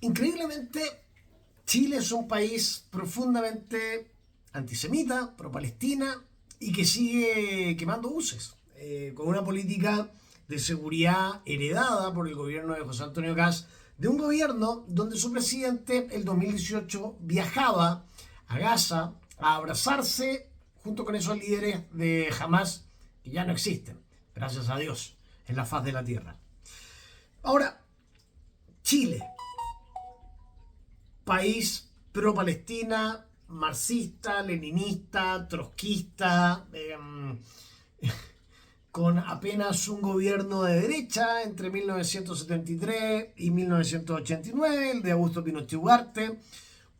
Increíblemente, Chile es un país profundamente antisemita, pro-palestina y que sigue quemando buses, con una política de seguridad heredada por el gobierno de José Antonio Kast, de un gobierno donde su presidente el 2018 viajaba a Gaza a abrazarse junto con esos líderes de Hamas que ya no existen, gracias a Dios, en la faz de la tierra. Ahora, Chile, país pro-Palestina, marxista, leninista, trotskista, con apenas un gobierno de derecha entre 1973 y 1989, el de Augusto Pinochet Ugarte,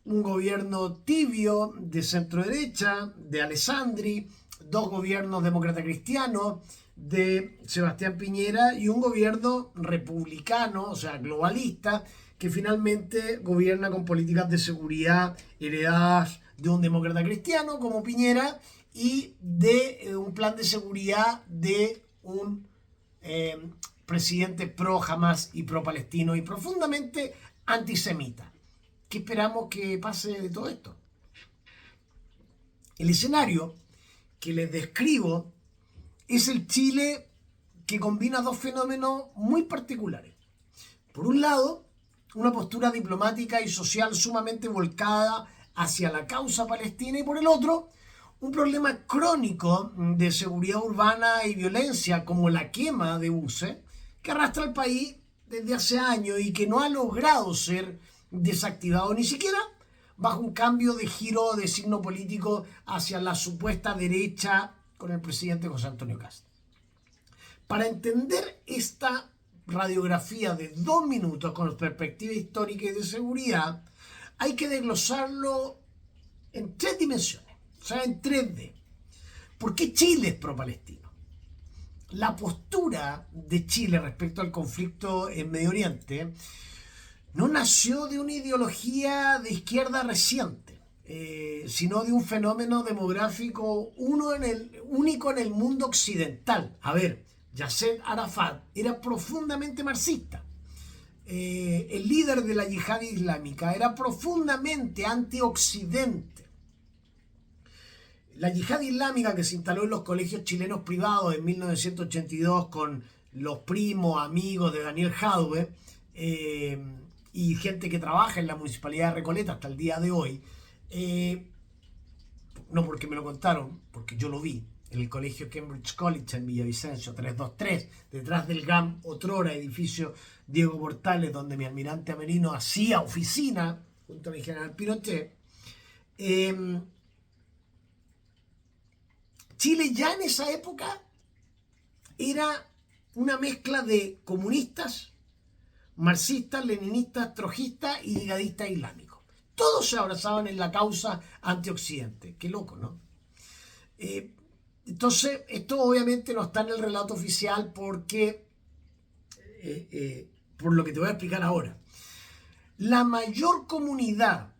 un gobierno tibio de centro derecha, de Alessandri, dos gobiernos demócrata cristianos de Sebastián Piñera y un gobierno republicano, o sea, globalista, que finalmente gobierna con políticas de seguridad heredadas de un demócrata cristiano como Piñera y de un plan de seguridad de un presidente pro Hamas y pro palestino y profundamente antisemita. ¿Qué esperamos que pase de todo esto? El escenario que les describo es el Chile que combina dos fenómenos muy particulares. Por un lado, una postura diplomática y social sumamente volcada hacia la causa palestina y por el otro, un problema crónico de seguridad urbana y violencia como la quema de buses que arrastra al país desde hace años y que no ha logrado ser desactivado ni siquiera bajo un cambio de giro de signo político hacia la supuesta derecha con el presidente José Antonio Kast. Para entender esta radiografía de 2 minutos con perspectiva histórica y de seguridad, hay que desglosarlo en 3 dimensiones, o sea, en 3D. ¿Por qué Chile es pro-palestino? La postura de Chile respecto al conflicto en Medio Oriente no nació de una ideología de izquierda reciente, sino de un fenómeno demográfico único en el mundo occidental. A ver, Yasser Arafat era profundamente marxista. El líder de la yihad islámica era profundamente antioccidente. La yihad islámica que se instaló en los colegios chilenos privados en 1982 con los primos, amigos de Daniel Jadwe, y gente que trabaja en la municipalidad de Recoleta hasta el día de hoy, no porque me lo contaron, porque yo lo vi, en el colegio Cambridge College en Villavicencio 323, detrás del GAM otrora edificio Diego Portales, donde mi almirante Amerino hacía oficina junto a mi general Pinochet. Chile ya en esa época era una mezcla de comunistas, marxistas, leninistas, trotskistas y ligadistas islámicos. Todos se abrazaban en la causa antioccidente. Qué loco, ¿no? Entonces, esto obviamente no está en el relato oficial porque, por lo que te voy a explicar ahora, la mayor comunidad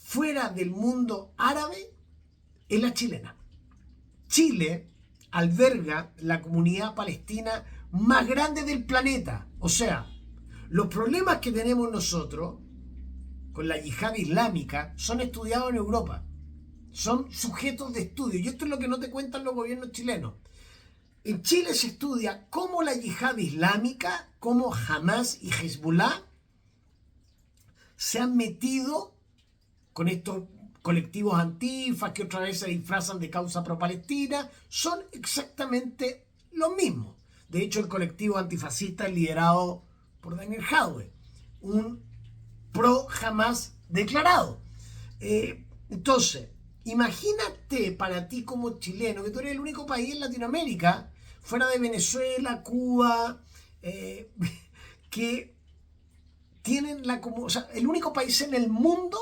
fuera del mundo árabe es la chilena. Chile alberga la comunidad palestina más grande del planeta. O sea, los problemas que tenemos nosotros con la yihad islámica son estudiados en Europa. Son sujetos de estudio. Y esto es lo que no te cuentan los gobiernos chilenos. En Chile se estudia cómo la yihad islámica, cómo Hamas y Hezbollah se han metido con estos colectivos antifas que otra vez se disfrazan de causa pro-palestina. Son exactamente los mismos. De hecho, el colectivo antifascista es liderado por Daniel Jadwe, un pro-Hamas declarado. Entonces, imagínate para ti como chileno que tú eres el único país en Latinoamérica, fuera de Venezuela, Cuba, que tienen o sea, el único país en el mundo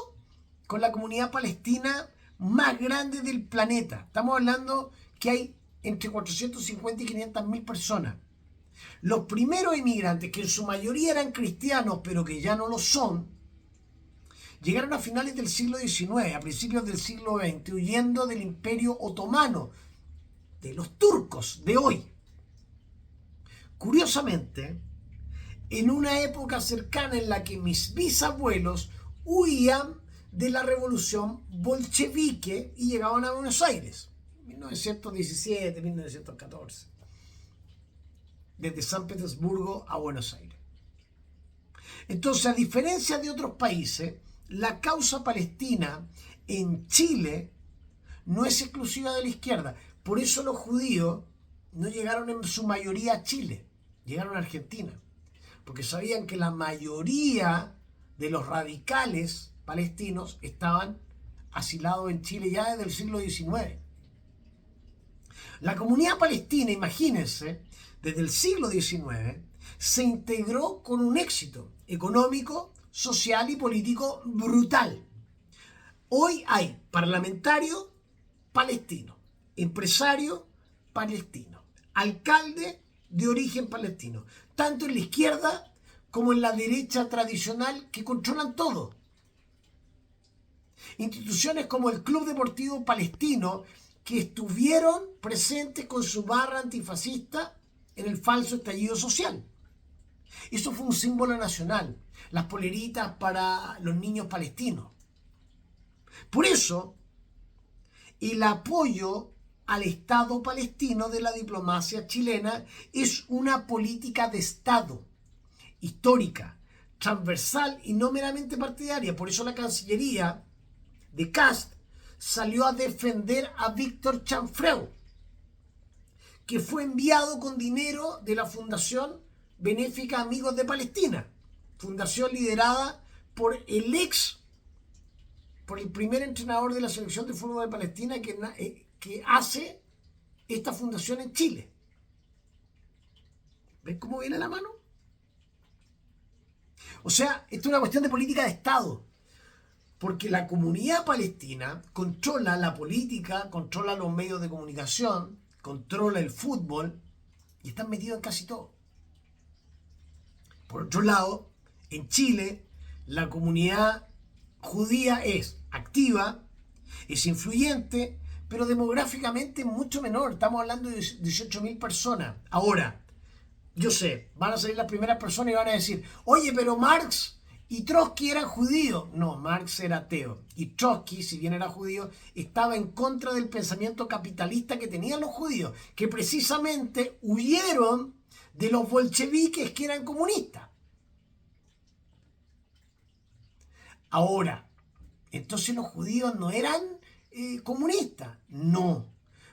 con la comunidad palestina más grande del planeta. Estamos hablando que hay entre 450 y 500 mil personas. Los primeros inmigrantes, que en su mayoría eran cristianos, pero que ya no lo son, llegaron a finales del siglo XIX, a principios del siglo XX, huyendo del Imperio Otomano, de los turcos de hoy. Curiosamente, en una época cercana en la que mis bisabuelos huían de la revolución bolchevique y llegaban a Buenos Aires, 1917, 1914, desde San Petersburgo a Buenos Aires. Entonces, a diferencia de otros países, la causa palestina en Chile no es exclusiva de la izquierda. Por eso los judíos no llegaron en su mayoría a Chile, llegaron a Argentina, porque sabían que la mayoría de los radicales palestinos estaban asilados en Chile ya desde el siglo XIX. La comunidad palestina, imagínense, desde el siglo XIX, se integró con un éxito económico, social y político brutal. Hoy hay parlamentarios palestinos, empresarios palestinos, alcalde de origen palestino, tanto en la izquierda como en la derecha tradicional, que controlan todo. Instituciones como el Club Deportivo Palestino, que estuvieron presentes con su barra antifascista en el falso estallido social. Eso fue un símbolo nacional, las poleritas para los niños palestinos. Por eso, el apoyo al Estado palestino de la diplomacia chilena es una política de Estado, histórica, transversal y no meramente partidaria. Por eso la Cancillería de Kast salió a defender a Víctor Chanfreu, que fue enviado con dinero de la Fundación Benéfica Amigos de Palestina, fundación liderada por el primer entrenador de la selección de fútbol de Palestina que hace esta fundación en Chile. ¿Ven cómo viene la mano? O sea, esto es una cuestión de política de Estado, porque la comunidad palestina controla la política, controla los medios de comunicación, controla el fútbol y están metidos en casi todo. Por otro lado, en Chile, la comunidad judía es activa, es influyente, pero demográficamente mucho menor. Estamos hablando de 18.000 personas. Ahora, yo sé, van a salir las primeras personas y van a decir, oye, pero Marx y Trotsky eran judíos. No, Marx era ateo. Y Trotsky, si bien era judío, estaba en contra del pensamiento capitalista que tenían los judíos, que precisamente huyeron de los bolcheviques que eran comunistas. Ahora, entonces los judíos no eran comunistas. No,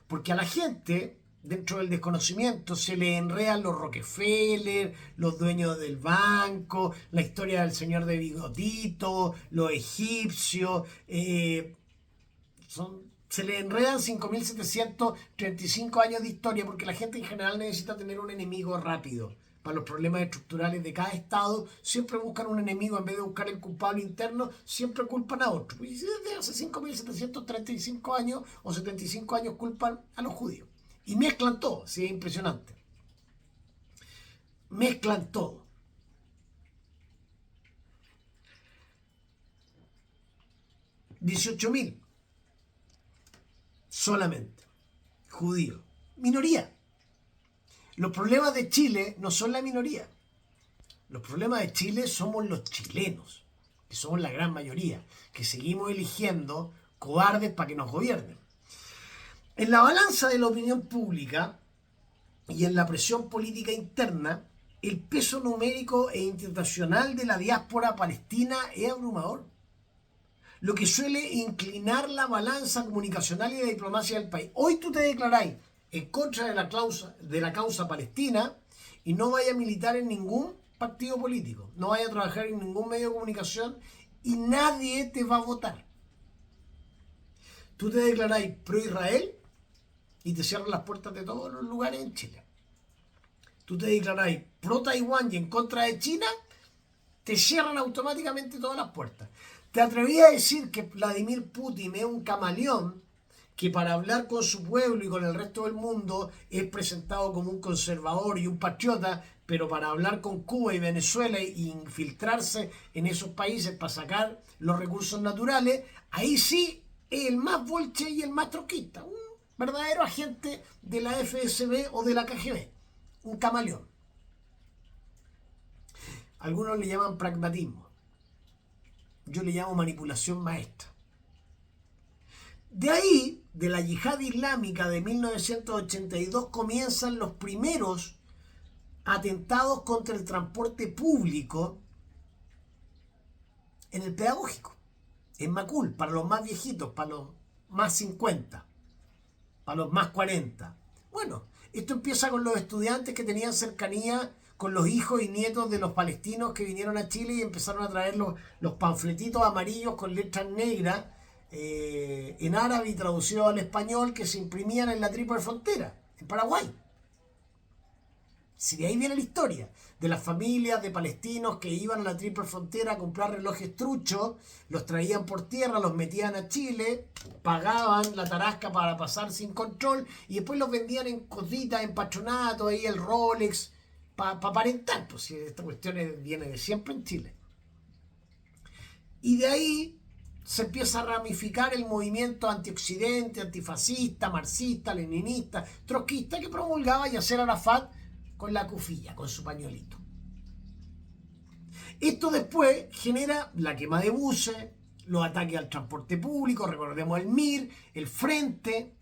porque a la gente, dentro del desconocimiento, se le enredan los Rockefeller, los dueños del banco, la historia del señor de bigotito, los egipcios, se le enredan 5.735 años de historia, porque la gente en general necesita tener un enemigo rápido. Para los problemas estructurales de cada estado, siempre buscan un enemigo en vez de buscar el culpable interno, siempre culpan a otro. Y desde hace 5.735 años o 75 años culpan a los judíos. Y mezclan todo, sí, es impresionante. Mezclan todo. $18.000 solamente judíos. Minoría. Los problemas de Chile no son la minoría. Los problemas de Chile somos los chilenos, que somos la gran mayoría, que seguimos eligiendo cobardes para que nos gobiernen. En la balanza de la opinión pública y en la presión política interna, el peso numérico e internacional de la diáspora palestina es abrumador, lo que suele inclinar la balanza comunicacional y de diplomacia del país. Hoy tú te declaráis en contra de la causa palestina y no vaya a militar en ningún partido político, no vaya a trabajar en ningún medio de comunicación y nadie te va a votar. Tú te declaráis pro Israel y te cierran las puertas de todos los lugares en Chile. Tú te declaráis pro Taiwán y en contra de China, te cierran automáticamente todas las puertas. Te atreví a decir que Vladimir Putin es un camaleón que para hablar con su pueblo y con el resto del mundo es presentado como un conservador y un patriota, pero para hablar con Cuba y Venezuela e infiltrarse en esos países para sacar los recursos naturales, ahí sí es el más bolche y el más troquista, un verdadero agente de la FSB o de la KGB, un camaleón. Algunos le llaman pragmatismo. Yo le llamo manipulación maestra. De ahí, de la yihad islámica de 1982, comienzan los primeros atentados contra el transporte público en el pedagógico, en Macul, para los más viejitos, para los más 50, para los más 40. Bueno, esto empieza con los estudiantes que tenían cercanía con los hijos y nietos de los palestinos que vinieron a Chile y empezaron a traer los panfletitos amarillos con letras negras en árabe y traducidos al español que se imprimían en la Triple Frontera, en Paraguay. Si de ahí viene la historia, de las familias de palestinos que iban a la Triple Frontera a comprar relojes truchos, los traían por tierra, los metían a Chile, pagaban la tarasca para pasar sin control y después los vendían en cositas, en patronato, ahí el Rolex, para aparentar, pues si esta cuestión viene de siempre en Chile. Y de ahí se empieza a ramificar el movimiento antioccidente, antifascista, marxista, leninista, trotskista que promulgaba Yasser Arafat con la cufilla, con su pañuelito. Esto después genera la quema de buses, los ataques al transporte público, recordemos el MIR, el Frente,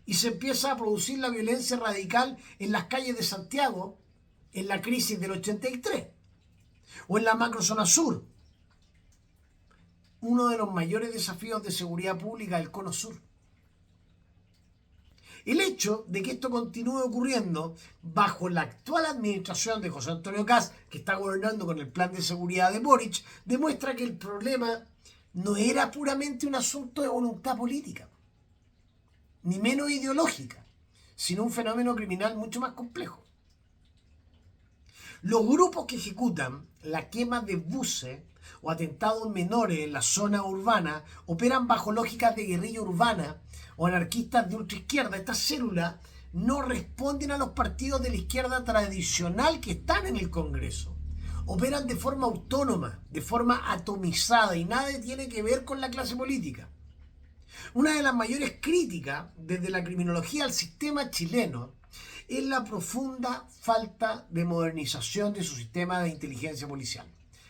y se empieza a producir la violencia radical en las calles de Santiago, en la crisis del 83, o en la macrozona sur, uno de los mayores desafíos de seguridad pública del Cono Sur. El hecho de que esto continúe ocurriendo bajo la actual administración de José Antonio Kast, que está gobernando con el plan de seguridad de Boric, demuestra que el problema no era puramente un asunto de voluntad política, ni menos ideológica, sino un fenómeno criminal mucho más complejo. Los grupos que ejecutan la quema de buses o atentados menores en la zona urbana operan bajo lógicas de guerrilla urbana o anarquistas de ultraizquierda. Estas células no responden a los partidos de la izquierda tradicional que están en el Congreso. Operan de forma autónoma, de forma atomizada y nada tiene que ver con la clase política. Una de las mayores críticas desde la criminología al sistema chileno es la profunda falta de modernización de su sistema de inteligencia policial.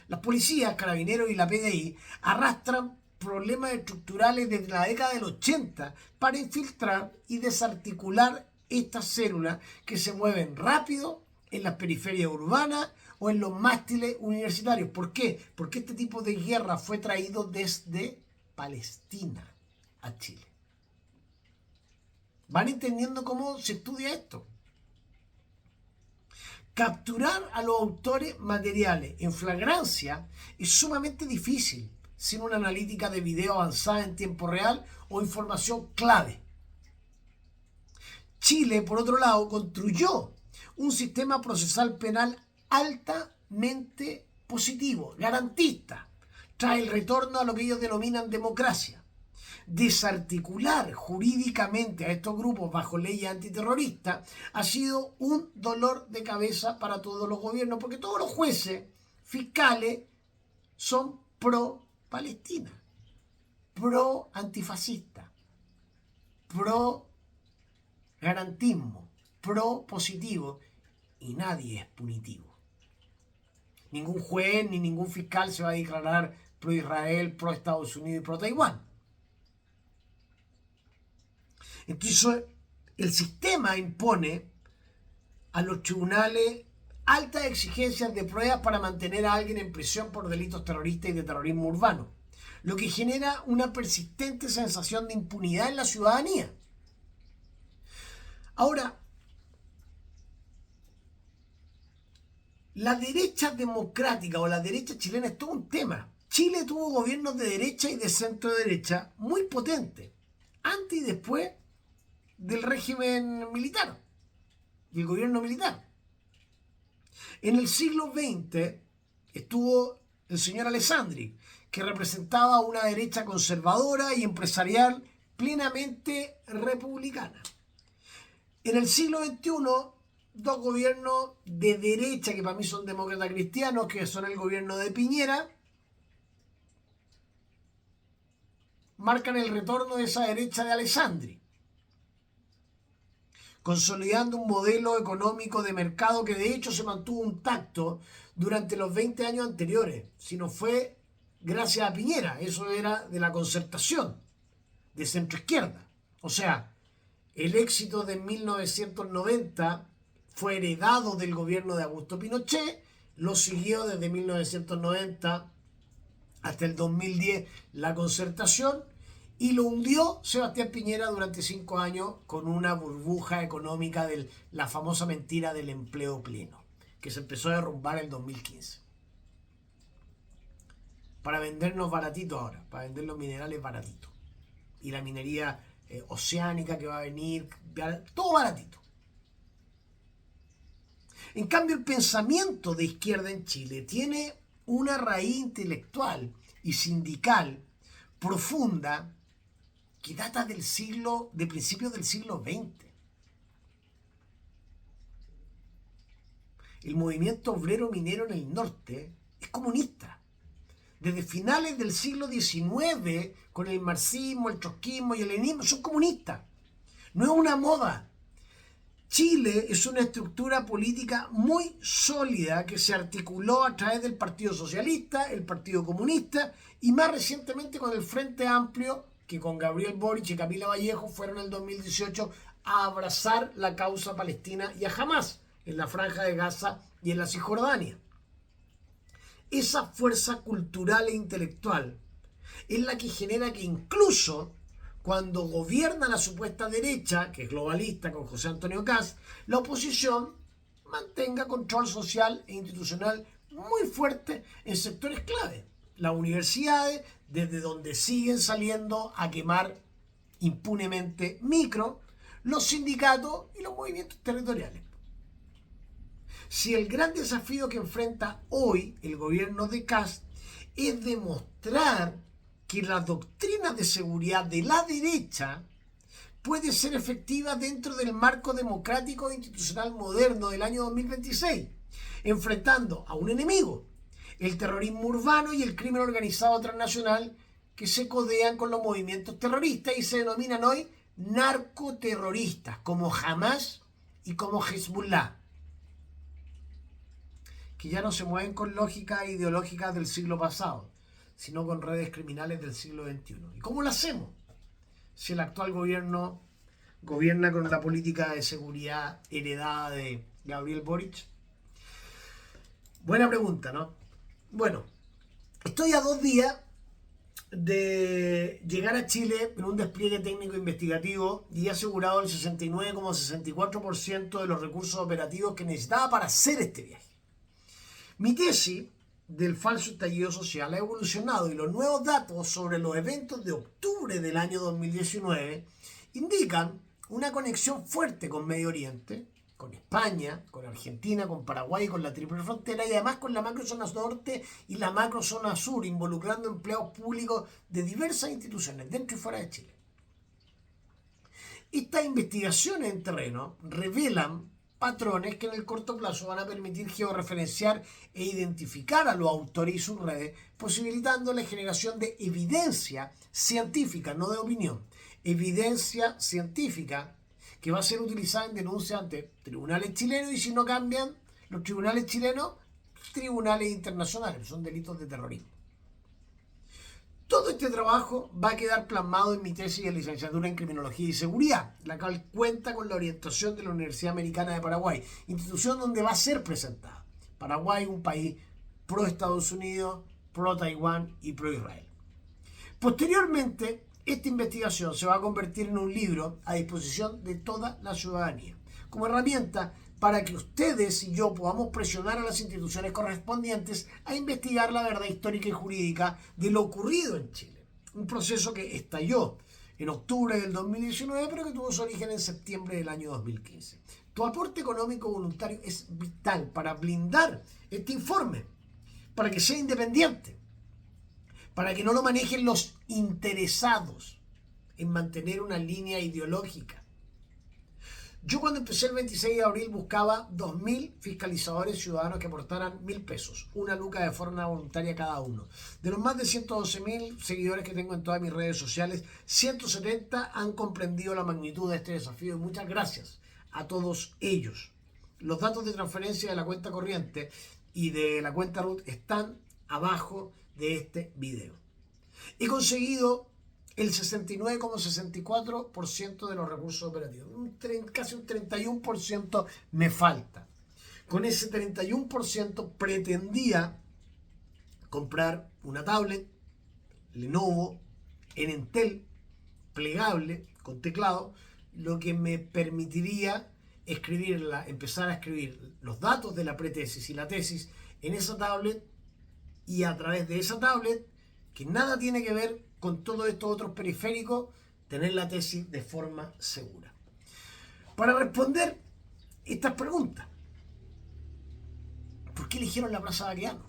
Las policías, carabineros y la PDI arrastran problemas estructurales desde la década del 80 para infiltrar y desarticular estas células que se mueven rápido en las periferias urbanas o en los mástiles universitarios. ¿Por qué? Porque este tipo de guerra fue traído desde Palestina a Chile. ¿Van entendiendo cómo se estudia esto? Capturar a los autores materiales en flagrancia es sumamente difícil sin una analítica de video avanzada en tiempo real o información clave. Chile, por otro lado, construyó un sistema procesal penal altamente positivo, garantista, trae el retorno a lo que ellos denominan democracia. Desarticular jurídicamente a estos grupos bajo leyes antiterroristas ha sido un dolor de cabeza para todos los gobiernos, porque todos los jueces fiscales son pro-Palestina, pro-antifascista, pro-garantismo, pro-positivo, y nadie es punitivo. Ningún juez ni ningún fiscal se va a declarar pro-Israel, pro-Estados Unidos y pro-Taiwán. Entonces, el sistema impone a los tribunales altas exigencias de pruebas para mantener a alguien en prisión por delitos terroristas y de terrorismo urbano, lo que genera una persistente sensación de impunidad en la ciudadanía. Ahora, la derecha democrática o la derecha chilena es todo un tema. Chile tuvo gobiernos de derecha y de centro derecha muy potentes, antes y después del régimen militar y el gobierno militar. En el siglo XX estuvo el señor Alessandri, que representaba una derecha conservadora y empresarial plenamente republicana. En el siglo XXI, dos gobiernos de derecha, que para mí son demócratas cristianos, que son el gobierno de Piñera, marcan el retorno de esa derecha de Alessandri, consolidando un modelo económico de mercado que de hecho se mantuvo intacto durante los 20 años anteriores, sino fue gracias a Piñera. Eso era de la Concertación, de centroizquierda. O sea, el éxito de 1990 fue heredado del gobierno de Augusto Pinochet, lo siguió desde 1990 hasta el 2010 la Concertación y lo hundió Sebastián Piñera durante 5 años con una burbuja económica de la famosa mentira del empleo pleno, que se empezó a derrumbar en el 2015. Para vendernos baratito ahora, para vender los minerales baratitos. Y la minería oceánica que va a venir, todo baratito. En cambio, el pensamiento de izquierda en Chile tiene una raíz intelectual y sindical profunda que data de principios del siglo XX. El movimiento obrero minero en el norte es comunista. Desde finales del siglo XIX, con el marxismo, el trotskismo y el leninismo, son comunistas. No es una moda. Chile es una estructura política muy sólida que se articuló a través del Partido Socialista, el Partido Comunista y más recientemente con el Frente Amplio, que con Gabriel Boric y Camila Vallejo fueron en el 2018 a abrazar la causa palestina y a Hamás en la Franja de Gaza y en la Cisjordania. Esa fuerza cultural e intelectual es la que genera que incluso cuando gobierna la supuesta derecha, que es globalista con José Antonio Kast, la oposición mantenga control social e institucional muy fuerte en sectores clave. Las universidades, desde donde siguen saliendo a quemar impunemente micro, los sindicatos y los movimientos territoriales. Si el gran desafío que enfrenta hoy el gobierno de Kast es demostrar que la doctrina de seguridad de la derecha puede ser efectiva dentro del marco democrático e institucional moderno del año 2026, enfrentando a un enemigo, el terrorismo urbano y el crimen organizado transnacional que se codean con los movimientos terroristas y se denominan hoy narcoterroristas, como Hamás y como Hezbollah, que ya no se mueven con lógicas ideológicas del siglo pasado, sino con redes criminales del siglo XXI. ¿Y cómo lo hacemos? Si el actual gobierno gobierna con la política de seguridad heredada de Gabriel Boric. Buena pregunta, ¿no? Bueno, estoy a 2 días de llegar a Chile en un despliegue técnico investigativo y he asegurado el 69,64% de los recursos operativos que necesitaba para hacer este viaje. Mi tesis del falso estallido social ha evolucionado y los nuevos datos sobre los eventos de octubre del año 2019 indican una conexión fuerte con Medio Oriente, con España, con Argentina, con Paraguay, con la triple frontera y además con la macrozona norte y la macrozona sur, involucrando empleados públicos de diversas instituciones dentro y fuera de Chile. Estas investigaciones en terreno revelan patrones que en el corto plazo van a permitir georreferenciar e identificar a los autores y sus redes, posibilitando la generación de evidencia científica, no de opinión, evidencia científica que va a ser utilizada en denuncia ante tribunales chilenos y si no cambian los tribunales chilenos, tribunales internacionales, son delitos de terrorismo. Todo este trabajo va a quedar plasmado en mi tesis de licenciatura en Criminología y Seguridad, la cual cuenta con la orientación de la Universidad Americana de Paraguay, institución donde va a ser presentada. Paraguay, un país pro Estados Unidos, pro Taiwán y pro Israel. Posteriormente, esta investigación se va a convertir en un libro a disposición de toda la ciudadanía, como herramienta para que ustedes y yo podamos presionar a las instituciones correspondientes a investigar la verdad histórica y jurídica de lo ocurrido en Chile. Un proceso que estalló en octubre del 2019, pero que tuvo su origen en septiembre del año 2015. Tu aporte económico voluntario es vital para blindar este informe, para que sea independiente, para que no lo manejen los interesados en mantener una línea ideológica. Yo cuando empecé el 26 de abril buscaba 2.000 fiscalizadores ciudadanos que aportaran 1.000 pesos, una luca de forma voluntaria cada uno. De los más de 112.000 seguidores que tengo en todas mis redes sociales, 170 han comprendido la magnitud de este desafío y muchas gracias a todos ellos. Los datos de transferencia de la cuenta corriente y de la cuenta root están abajo de este video. He conseguido el 69,64% de los recursos operativos. Casi un 31% me falta. Con ese 31% pretendía comprar una tablet Lenovo en Entel plegable con teclado, lo que me permitiría empezar a escribir los datos de la pretesis y la tesis en esa tablet, y a través de esa tablet, que nada tiene que ver con todos estos otros periféricos, tener la tesis de forma segura. Para responder estas preguntas: ¿por qué eligieron la Plaza Baquedano?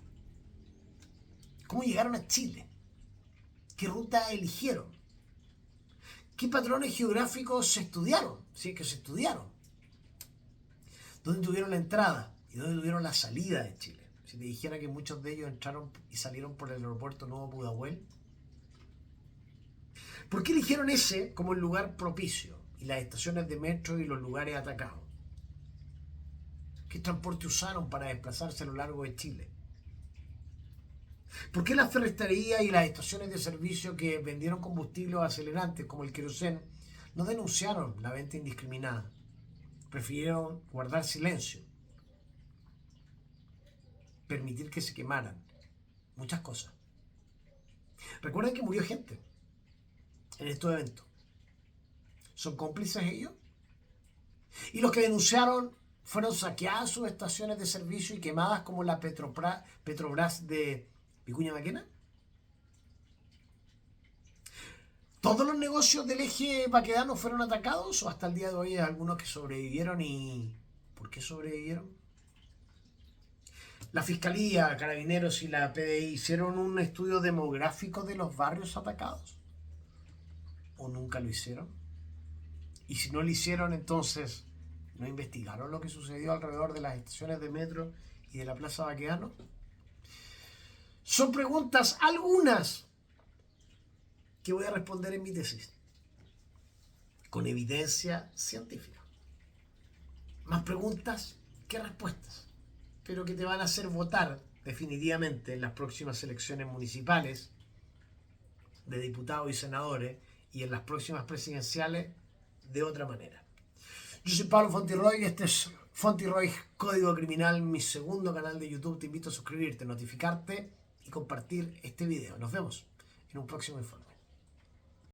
¿Cómo llegaron a Chile? ¿Qué ruta eligieron? ¿Qué patrones geográficos se estudiaron? Si es que se estudiaron. ¿Dónde tuvieron la entrada y dónde tuvieron la salida de Chile? Si te dijera que muchos de ellos entraron y salieron por el aeropuerto Nuevo Pudahuel. ¿Por qué eligieron ese como el lugar propicio y las estaciones de metro y los lugares atacados? ¿Qué transporte usaron para desplazarse a lo largo de Chile? ¿Por qué las ferreterías y las estaciones de servicio que vendieron combustibles acelerantes como el queroseno no denunciaron la venta indiscriminada? Prefirieron guardar silencio, permitir que se quemaran muchas cosas. Recuerden que murió gente en estos eventos. ¿Son cómplices ellos? Y los que denunciaron fueron saqueadas sus estaciones de servicio y quemadas como la Petrobras de Vicuña Maquena. ¿Todos los negocios del eje baquedano fueron atacados o hasta el día de hoy hay algunos que sobrevivieron? ¿Y por qué sobrevivieron? ¿La Fiscalía, Carabineros y la PDI hicieron un estudio demográfico de los barrios atacados? ¿O nunca lo hicieron? Y si no lo hicieron, entonces, ¿no investigaron lo que sucedió alrededor de las estaciones de metro y de la Plaza Baquedano? Son preguntas, algunas, que voy a responder en mi tesis, con evidencia científica. Más preguntas que respuestas, pero que te van a hacer votar definitivamente en las próximas elecciones municipales de diputados y senadores y en las próximas presidenciales de otra manera. Yo soy Pablo Fontiroy y este es Fontiroy Código Criminal, mi segundo canal de YouTube. Te invito a suscribirte, notificarte y compartir este video. Nos vemos en un próximo informe.